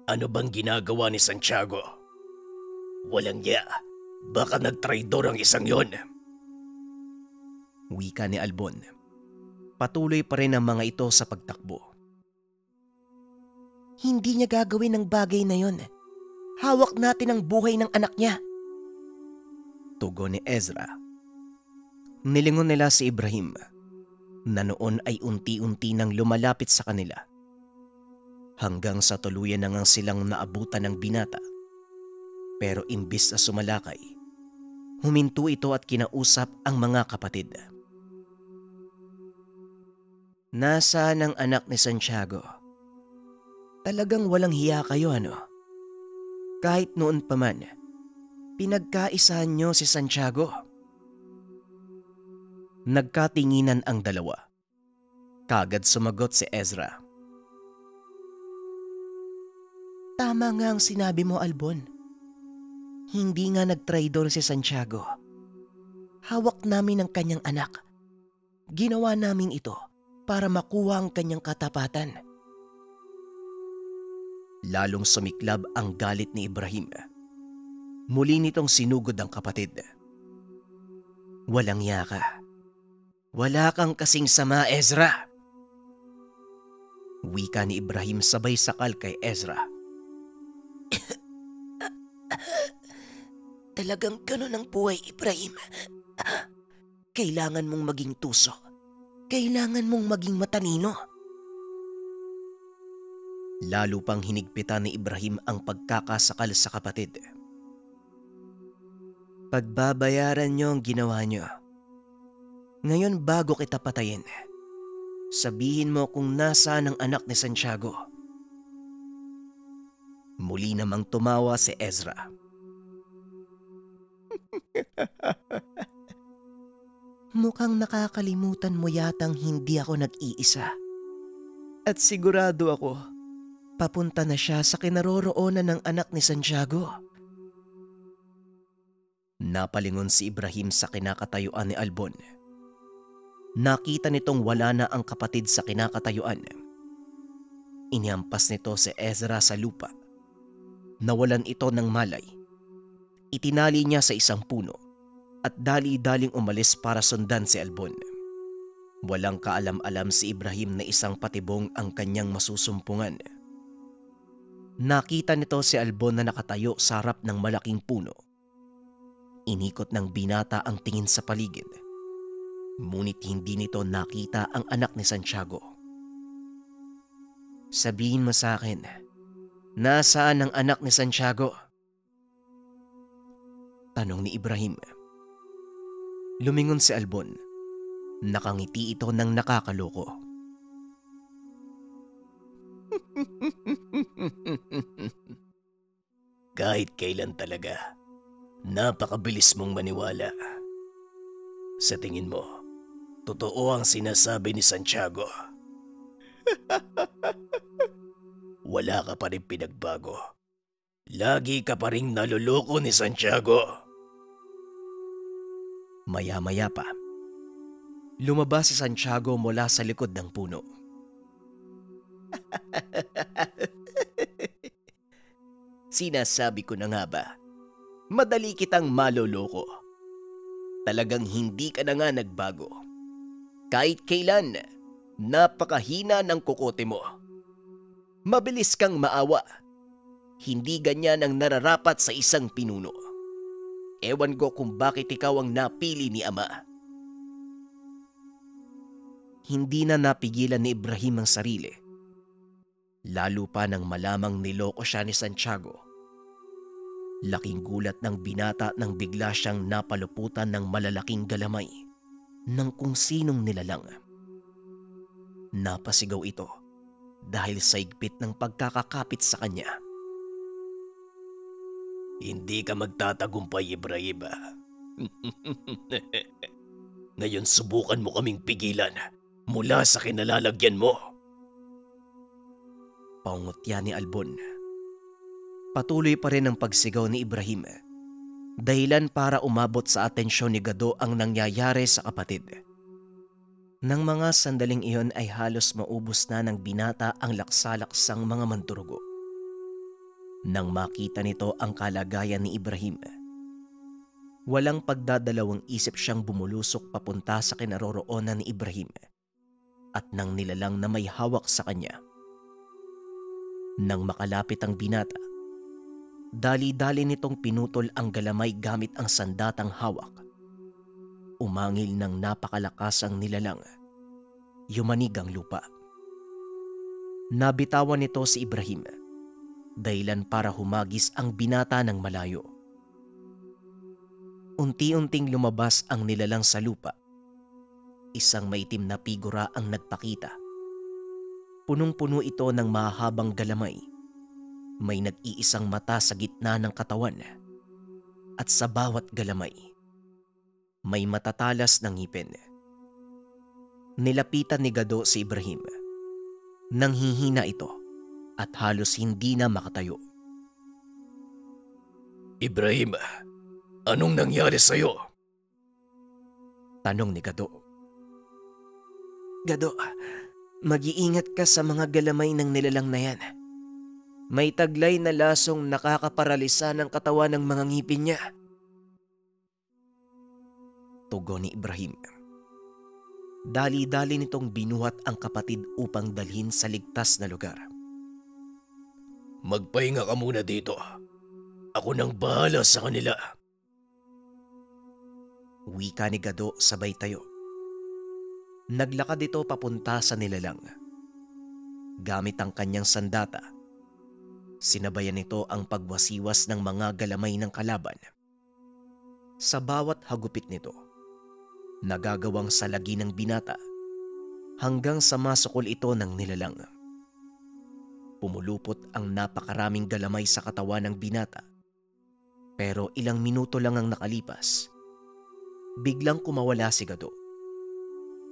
Ano bang ginagawa ni Santiago? Walang niya. Baka nagtraidor ang isang yon. Wika ni Albon. Patuloy pa rin ang mga ito sa pagtakbo. Hindi niya gagawin ang bagay na yon. Hawak natin ang buhay ng anak niya. Tugon ni Ezra. Nilingon nila si Ibrahim na noon ay unti-unti nang lumalapit sa kanila. Hanggang sa tuluyan na ngang silang naabutan ng binata. Pero imbis na sumalakay, huminto ito at kinausap ang mga kapatid. Nasaan ang anak ni Santiago? Talagang walang hiya kayo, ano? Kahit noon pa man, pinagkaisahan niyo si Santiago. Nagkatinginan ang dalawa. Kagad sumagot si Ezra. Tama nga ang sinabi mo, Albon. Hindi nga nagtraidor si Santiago. Hawak namin ang kanyang anak. Ginawa namin ito para makuha ang kanyang katapatan. Lalong sumiklab ang galit ni Ibrahim. Muli nitong sinugod ang kapatid. Walang yaka. Wala kang kasing sama, Ezra. Wika ni Ibrahim sabay sakal kay Ezra. Talagang ganun ang buhay, Ibrahim. Kailangan mong maging tuso. Kailangan mong maging matalino. Lalo pang hinigpitan ni Ibrahim ang pagkakasakal sa kapatid. Pagbabayaran niyo ang ginawa niyo. Ngayon bago kita patayin, sabihin mo kung nasaan ang anak ni Santiago. Muli namang tumawa si Ezra. Mukhang nakakalimutan mo yatang hindi ako nag-iisa. At sigurado ako, papunta na siya sa kinaroroonan ng anak ni Santiago. Napalingon si Ibrahim sa kinakatayuan ni Albon. Nakita nitong wala na ang kapatid sa kinakatayuan. Inihampas nito si Ezra sa lupa. Nawalan ito ng malay. Itinali niya sa isang puno at dali-daling umalis para sundan si Albon. Walang kaalam-alam si Ibrahim na isang patibong ang kanyang masusumpungan. Nakita nito si Albon na nakatayo sa harap ng malaking puno. Inikot ng binata ang tingin sa paligid. Ngunit hindi nito nakita ang anak ni Santiago. Sabihin mo sa akin, nasaan ang anak ni Santiago? Tanong ni Ibrahim. Lumingon si Albon. Nakangiti ito ng nakakaloko. Kahit kailan talaga, napakabilis mong maniwala. Sa tingin mo, totoo ang sinasabi ni Santiago. Wala ka pa rin pinagbago. Lagi ka pa rin naluloko ni Santiago. Maya-maya pa, lumabas si Santiago mula sa likod ng puno. Sinasabi ko na nga ba, madali kitang maloloko. Talagang hindi ka na nga nagbago. Kahit kailan, napakahina ng kukote mo. Mabilis kang maawa. Hindi ganyan ang nararapat sa isang pinuno. Ewan ko kung bakit ikaw ang napili ni Ama. Hindi na napigilan ni Ibrahim ang sarili. Lalo pa nang malamang niloko siya ni Santiago. Laking gulat ng binata nang bigla siyang napaluputan ng malalaking galamay ng kung sinong nilalang. Napasigaw ito dahil sa higpit ng pagkakakapit sa kanya. Hindi ka magtatagumpay, Ibrahim. Ngayon subukan mo kaming pigilan mula sa kinalalagyan mo. Paungutya ni Albon. Patuloy pa rin ang pagsigaw ni Ibrahim. Dahilan para umabot sa atensyon ni Gado ang nangyayari sa kapatid. Nang mga sandaling iyon ay halos maubos na ng binata ang laksalaksang mga manturugo. Nang makita nito ang kalagayan ni Ibrahim, walang pagdadalawang isip siyang bumulusok papunta sa kinaroroonan ni Ibrahim at nang nilalang na may hawak sa kanya. Nang makalapit ang binata, dali-dali nitong pinutol ang galamay gamit ang sandatang hawak. Umangil ng napakalakas ang nilalang. Yumanig ang lupa. Nabitawan nito si Ibrahim, dahilan para humagis ang binata ng malayo. Unti-unting lumabas ang nilalang sa lupa. Isang maitim na figura ang nagpakita. Punong-puno ito ng mahabang galamay. May nag-iisang mata sa gitna ng katawan. At sa bawat galamay, may matatalas ng ngipin. Nilapitan ni Gado si Ibrahim. Nanghihina ito at halos hindi na makatayo. Ibrahim, anong nangyari sa'yo? Tanong ni Gado. Gado, mag-iingat ka sa mga galamay ng nilalang na yan. May taglay na lasong nakakaparalisa ng katawan ng mga ngipin niya. Tugon ni Ibrahim. Dali-dali nitong binuhat ang kapatid upang dalhin sa ligtas na lugar. Magpahinga ka muna dito. Ako nang bahala sa kanila. Wika ni Gado sabay tayo. Naglakad ito papunta sa nilalang. Gamit ang kanyang sandata, sinabayan nito ang pagwasiwas ng mga galamay ng kalaban. Sa bawat hagupit nito, nagagawang salagi ng binata hanggang sa masukol ito ng nilalang. Pumulupot ang napakaraming galamay sa katawan ng binata. Pero ilang minuto lang ang nakalipas, biglang kumawala si Gado.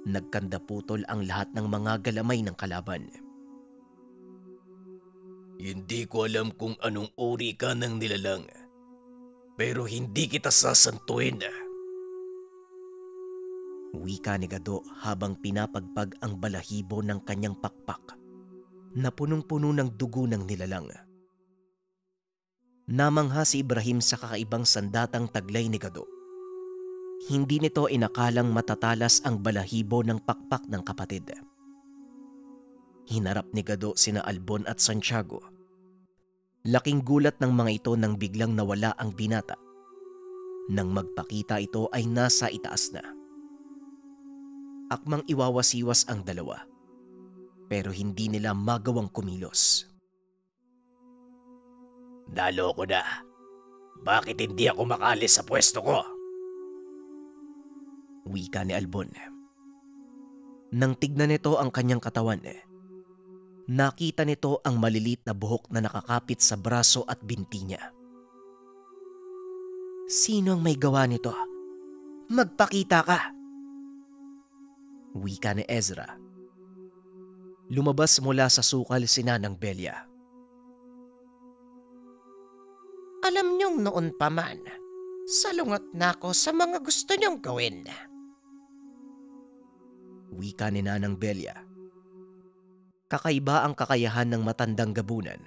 Nagkandaputol ang lahat ng mga galamay ng kalaban. Hindi ko alam kung anong uri ka ng nilalang, pero hindi kita sasantuin. Wika ni Gado habang pinapagpag ang balahibo ng kanyang pakpak na punong-puno ng dugo ng nilalang. Namangha si Ibrahim sa kakaibang sandatang taglay ni Gado. Hindi nito inakalang matatalas ang balahibo ng pakpak ng kapatid. Hinarap ni Gado sina Albon at Santiago. Laking gulat ng mga ito nang biglang nawala ang binata. Nang magpakita ito ay nasa itaas na. Akmang iwawasiwas ang dalawa, pero hindi nila magawang kumilos. Naloko na. Bakit hindi ako makalis sa pwesto ko? Wika ni Albon. Nang tignan nito ang kanyang katawan, nakita nito ang malilit na buhok na nakakapit sa braso at binti niya. Sino ang may gawa nito? Magpakita ka! Wika ni Ezra. Lumabas mula sa sukal si Nanang Belia. Alam niyong noon pa man, salungat na ako sa mga gusto niyong gawin. Wika ni Nanang Belia. Kakaiba ang kakayahan ng matandang gabunan.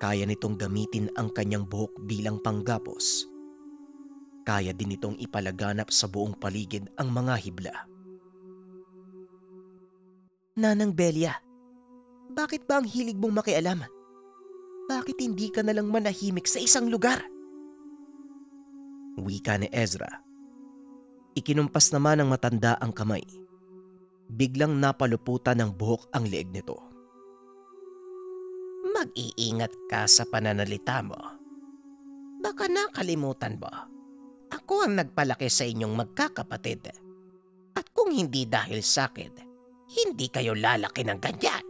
Kaya nitong gamitin ang kanyang buhok bilang panggapos. Kaya din nitong ipalaganap sa buong paligid ang mga hibla. Nanang Belia, bakit ba ang hilig mong makialam? Bakit hindi ka nalang manahimik sa isang lugar? Wika ni Ezra. Ikinumpas naman ng matanda ang kamay. Biglang napaluputan ng buhok ang leeg nito. Mag-iingat ka sa pananalita mo. Baka nakalimutan mo. Ako ang nagpalaki sa inyong magkakapatid. At kung hindi dahil sa akin, hindi kayo lalaki ng ganyan.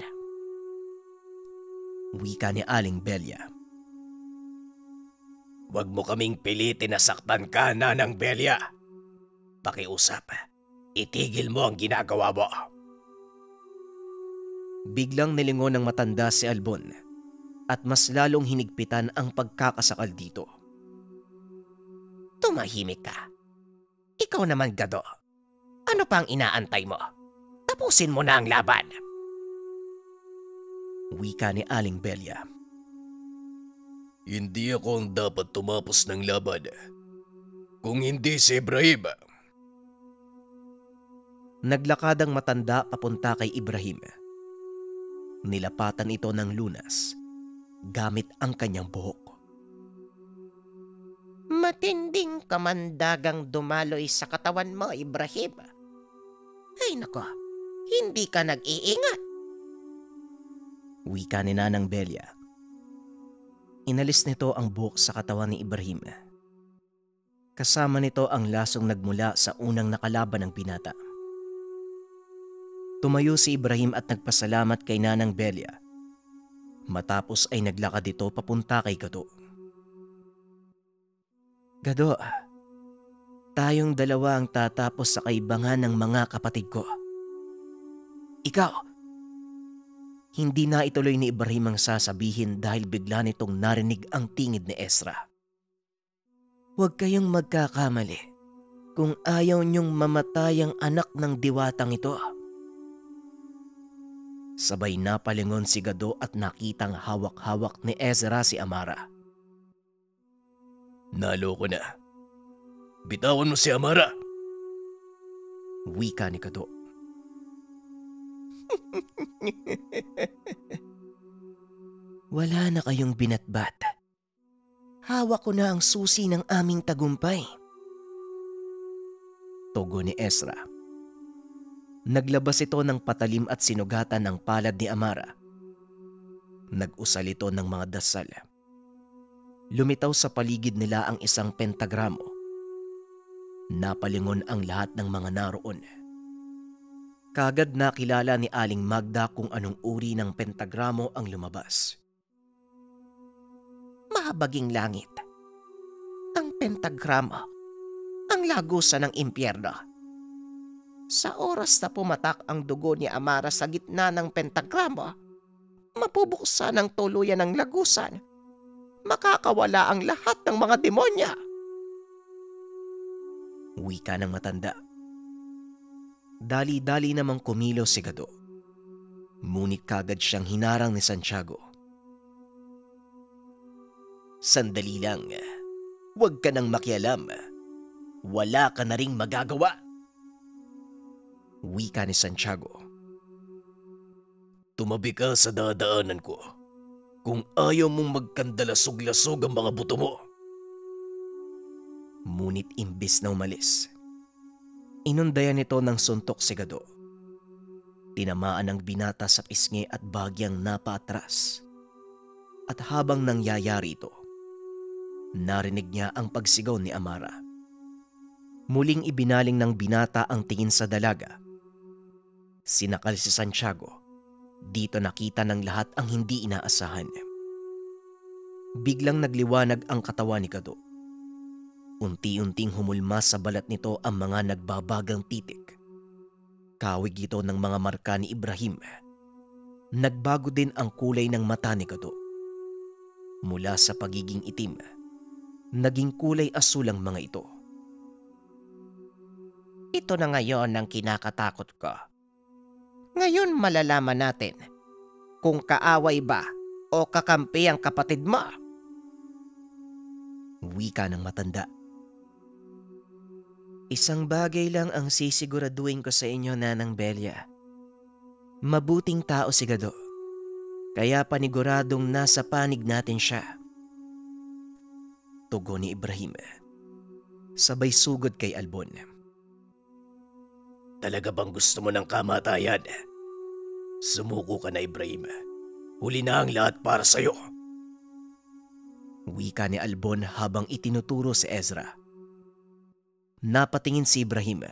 Wika ni Aling Belia. Huwag mo kaming pilitin na saktan ka, Nanang Belia. Pakiusap, itigil mo ang ginagawa mo. Biglang nilingon ng matanda si Albon at mas lalong hinigpitan ang pagkakasakal dito. Tumahimik ka. Ikaw naman, Gado. Ano pa ang inaantay mo? Tapusin mo na ang laban. Wika ni Aling Belia. Hindi ako ang dapat tumapos ng laban. Kung hindi si Ibrahim. Naglakad ang matanda papunta kay Ibrahim. Nilapatan ito ng lunas gamit ang kanyang buhok. Matinding kamandagang dumaloy sa katawan mo, Ibrahim. Ay nako, hindi ka nag-iingat. Wika ni Nanang Belia. Inalis nito ang buhok sa katawan ni Ibrahim. Kasama nito ang lasong nagmula sa unang nakalaban ng binata. Tumayo si Ibrahim at nagpasalamat kay Nanang Belia. Matapos ay naglakad ito papunta kay Gado. Gado, tayong dalawa ang tatapos sa kaibangan ng mga kapatid ko. Ikaw! Hindi na ituloy ni Ibrahim ang sasabihin dahil bigla nitong narinig ang tingid ni Ezra. Huwag kayong magkakamali kung ayaw niyong mamatay ang anak ng diwatang ito. Sabay napalingon si Gado at nakitang hawak-hawak ni Ezra si Amara. Naloko na. Bitawan mo si Amara. Wika ni Gado. Wala na kayong binatbat. Hawak ko na ang susi ng aming tagumpay. Tugo ni Ezra. Naglabas ito ng patalim at sinugatan ng palad ni Amara. Nag-usal ito ng mga dasal. Lumitaw sa paligid nila ang isang pentagramo. Napalingon ang lahat ng mga naroon. Kagad nakilala ni Aling Magda kung anong uri ng pentagramo ang lumabas. Mahabaging langit. Ang pentagrama. Ang lagusan ng impyerno. Sa oras na pumatak ang dugo ni Amara sa gitna ng pentagrama, mapubuksan ang tuluyan ng lagusan. Makakawala ang lahat ng mga demonya. Wika ng matanda. Dali-dali namang kumilos si Gado. Ngunit kagad siyang hinarang ni Santiago. Sandali lang. Huwag ka nang makialam. Wala ka na ring magagawa. Wika ni Santiago. Tumabi ka sa dadaanan ko. Kung ayaw mong magkandalasog-lasog ang mga buto mo. Ngunit imbis na umalis, inundayan nito ng suntok si Gado. Tinamaan ng binata sa pisngi at bagyang napaatras. At habang nangyayari ito, narinig niya ang pagsigaw ni Amara. Muling ibinaling ng binata ang tingin sa dalaga. Sinakal si Santiago. Dito nakita ng lahat ang hindi inaasahan. Biglang nagliwanag ang katawan ni Gado. Unti-unting humulma sa balat nito ang mga nagbabagang titik. Kawig ito ng mga marka ni Ibrahim. Nagbago din ang kulay ng mata ni Gado. Mula sa pagiging itim, naging kulay asul ang mga ito. Ito na ngayon ang kinakatakot ko. Ngayon malalaman natin kung kaaway ba o kakampi ang kapatid mo. Wika ng matanda. Isang bagay lang ang sisiguraduhin ko sa inyo, Nanang Belia. Mabuting tao si Gado. Kaya paniguradong nasa panig natin siya. Tugon ni Ibrahim. Sabay sugod kay Albon. Talaga bang gusto mo ng kamatayan? Sumuko ka na, Ibrahim. Huli na ang lahat para sa'yo. Wika ni Albon habang itinuturo si Ezra. Napatingin si Ibrahim.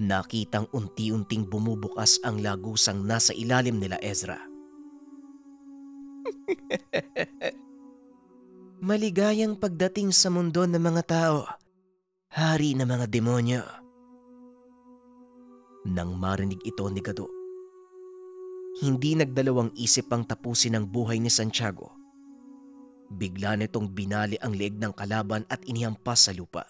Nakitang unti-unting bumubukas ang lagusang nasa ilalim nila Ezra. Maligayang pagdating sa mundo ng mga tao, hari ng mga demonyo. Nang marinig ito ni Gado, hindi nagdalawang isip ang tapusin ang buhay ni Santiago. Bigla nitong binali ang leeg ng kalaban at inihampas sa lupa.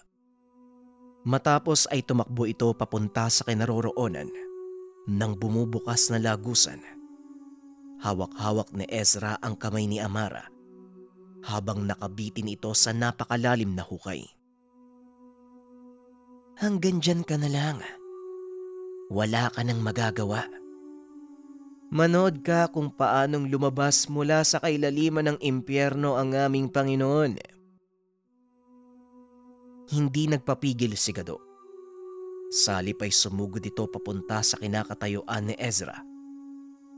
Matapos ay tumakbo ito papunta sa kinaroroonan ng bumubukas na lagusan. Hawak-hawak ni Ezra ang kamay ni Amara habang nakabitin ito sa napakalalim na hukay. Hanggang dyan ka na lang. Wala ka nang magagawa. Manood ka kung paanong lumabas mula sa kailaliman ng impyerno ang aming Panginoon. Hindi nagpapigil si Gado. Salip ay sumugod ito papunta sa kinakatayuan ni Ezra.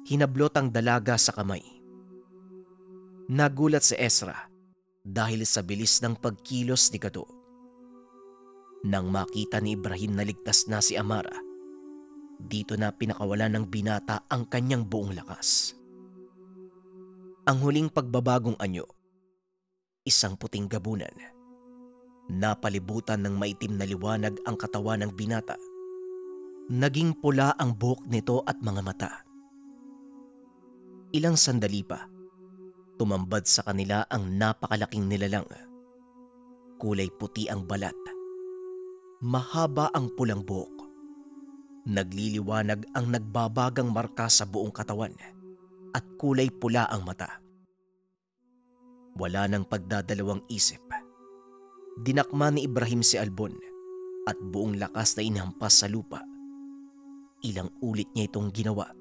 Hinablot ang dalaga sa kamay. Nagulat si Ezra dahil sa bilis ng pagkilos ni Gado. Nang makita ni Ibrahim na ligtas na si Amara, dito na pinakawalan ng binata ang kanyang buong lakas. Ang huling pagbabagong anyo, isang puting gabunan. Napalibutan ng maitim na liwanag ang katawan ng binata. Naging pula ang buhok nito at mga mata. Ilang sandali pa, tumambad sa kanila ang napakalaking nilalang. Kulay puti ang balat. Mahaba ang pulang buhok. Nagliliwanag ang nagbabagang marka sa buong katawan at kulay pula ang mata. Wala nang pagdadalawang isip. Dinakma ni Ibrahim si Albon at buong lakas na inhampas sa lupa. Ilang ulit niya itong ginawa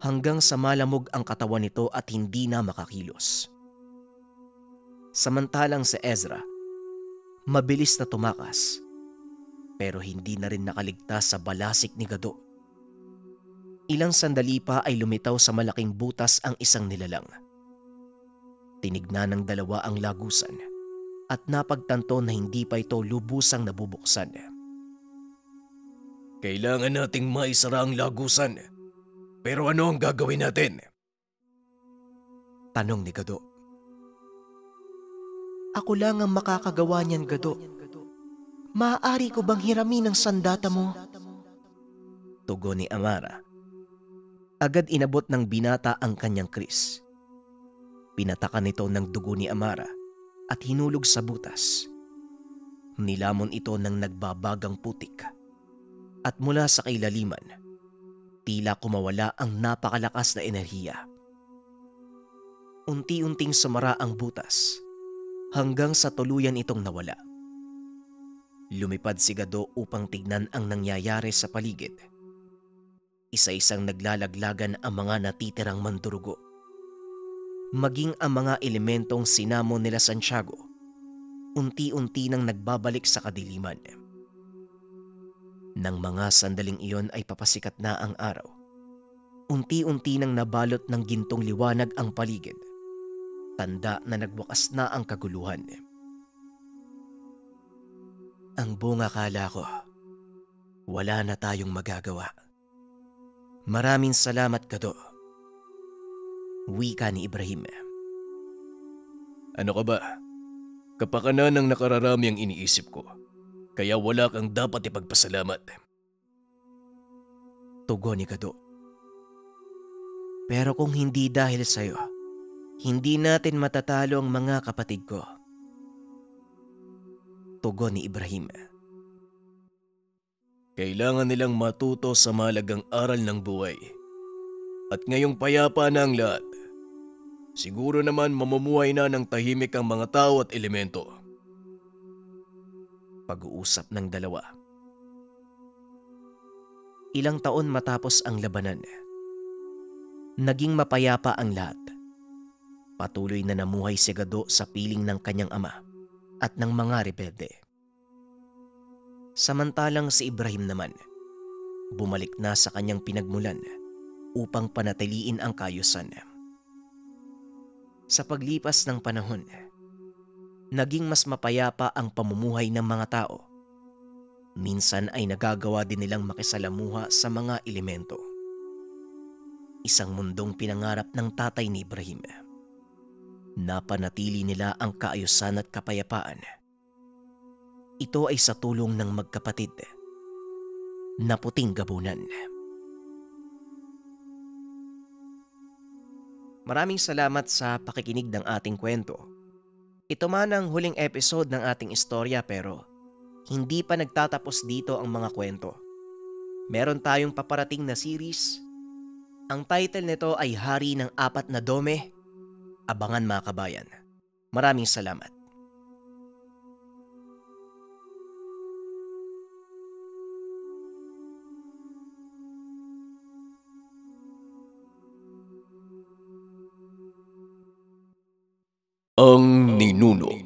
hanggang sa malamog ang katawan nito at hindi na makakilos. Samantalang si Ezra, mabilis na tumakas pero hindi na rin nakaligtas sa balasik ni Gado. Ilang sandali pa ay lumitaw sa malaking butas ang isang nilalang. Tinignan ng dalawa ang lagusan at napagtanto na hindi pa ito lubusang nabubuksan. Kailangan nating maisara ang lagusan. Pero ano ang gagawin natin? Tanong ni Gado. Ako lang ang makakagawa niyan, Gado. Maaari ko bang hiramin ang sandata mo? Tugon ni Amara. Agad inabot ng binata ang kanyang kris. Pinatakan nito ng dugo ni Amara at hinulog sa butas. Nilamon ito ng nagbabagang putik. At mula sa kailaliman, tila kumawala ang napakalakas na enerhiya. Unti-unting sumara ang butas hanggang sa tuluyan itong nawala. Lumipad si Gado upang tignan ang nangyayari sa paligid. Isa-isang naglalaglagan ang mga natitirang mandurugo. Maging ang mga elementong sinamon nila Santiago, unti-unti nang nagbabalik sa kadiliman. Nang mga sandaling iyon ay papasikat na ang araw, unti-unti nang nabalot ng gintong liwanag ang paligid, tanda na nagwakas na ang kaguluhan. Ang bunga kala ko, wala na tayong magagawa. Maraming salamat, Gado. Wika ni Ibrahim. Ano ka ba? Kapakanan ng nakararami ang iniisip ko. Kaya wala kang dapat ipagpasalamat. Tugon ni Gado. Pero kung hindi dahil sa'yo, hindi natin matatalo ang mga kapatid ko. Tugon ni Ibrahim. Kailangan nilang matuto sa mahalagang aral ng buhay. At ngayong payapa na ang lahat, siguro naman mamumuhay na ng tahimik ang mga tao at elemento. Pag-uusap ng dalawa. Ilang taon matapos ang labanan, naging mapayapa ang lahat. Patuloy na namuhay si Gado sa piling ng kanyang ama at ng mga rebelde. Samantalang si Ibrahim naman, bumalik na sa kanyang pinagmulan upang panatiliin ang kaayusan. Sa paglipas ng panahon, naging mas mapayapa ang pamumuhay ng mga tao. Minsan ay nagagawa din nilang makisalamuha sa mga elemento. Isang mundong pinangarap ng tatay ni Ibrahim. Napanatili nila ang kaayusan at kapayapaan. Ito ay sa tulong ng magkapatid na puting gabunan. Maraming salamat sa pakikinig ng ating kwento. Ito man ang huling episode ng ating istorya pero hindi pa nagtatapos dito ang mga kwento. Meron tayong paparating na series. Ang title nito ay Hari ng Apat na Dome. Abangan mga kabayan. Maraming salamat. Ang Ninuno.